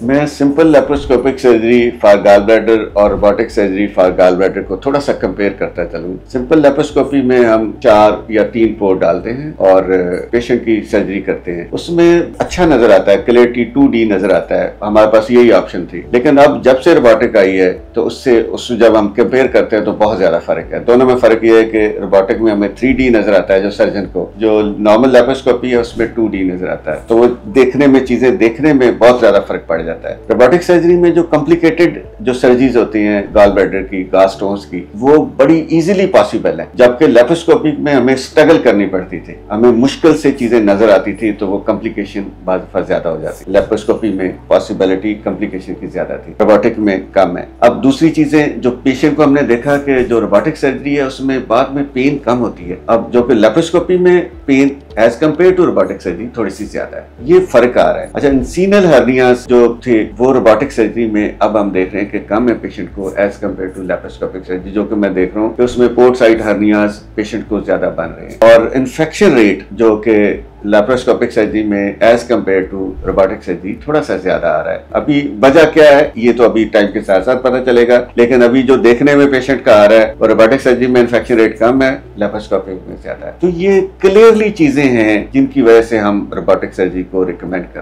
मैं simple laparoscopic surgery for gall bladder और robotic surgery for gall bladder को थोड़ा सा कंपेयर करता चलूँ। सिंपल लेप्रोस्कोपी में हम 4 या 3 पोर डालते हैं और पेशेंट की सर्जरी करते हैं। उसमें अच्छा नजर आता है, क्लियरिटी 2D नजर आता है। हमारे पास यही ऑप्शन थी, लेकिन अब जब से रोबोटिक आई है तो उससे जब हम कंपेयर करते हैं तो बहुत ज्यादा फर्क है। दोनों में फर्क यह है कि रोबोटिक में हमें 3D नजर आता है जो सर्जन को, जो नॉर्मल लेप्रोस्कोपी है उसमें 2D नजर आता है। तो वो चीजें देखने में बहुत ज्यादा फर्क पड़ जाता है। रोबोटिक सर्जरी में जो कॉम्प्लिकेटेड जो सर्जरीज होती हैं गॉल ब्लैडर की, गॉलस्टोन्स की, वो बड़ी इजीली पॉसिबल है, जबकि लेप्रोस्कोपी में हमें स्ट्रगल करनी पड़ती थी, हमें मुश्किल से चीजें नजर आती थी, तो वो कॉम्प्लिकेशन बाद दफा ज्यादा हो जाती। लेप्रोस्कोपी में पॉसिबिलिटी कॉम्प्लिकेशन की ज्यादा थी, रोबोटिक में कम है। अब दूसरी चीजें जो पेशेंट को हमने देखा कि जो रोबोटिक सर्जरी है उसमें बाद में पेन कम होती है, अब जो कि लेप्रोस्कोपी में pain as compare to robotic surgery थोड़ी सी ज्यादा है। ये फर्क आ रहा है। अच्छा, इंसीनल हर्नियास जो थे वो रोबोटिक सर्जरी में अब हम देख रहे हैं कि कम है पेशेंट को as compare to laparoscopic surgery, जो कि मैं देख रहा हूँ कि उसमें पोर्ट साइड हर्नियास पेशेंट को ज्यादा बन रहे हैं। और इन्फेक्शन रेट जो कि लेप्रोस्कोपिक सर्जरी में as compare to robotic surgery थोड़ा सा ज्यादा आ रहा है। अभी वजह क्या है ये तो अभी टाइम के साथ साथ पता चलेगा, लेकिन अभी जो देखने में पेशेंट का आ रहा है और रोबोटिक सर्जरी में इन्फेक्शन रेट कम है, लेप्रोस्कोपिक में ज्यादा है। तो ये क्लियरली चीजें हैं जिनकी वजह से हम रोबोटिक सर्जरी को रिकमेंड करते हैं।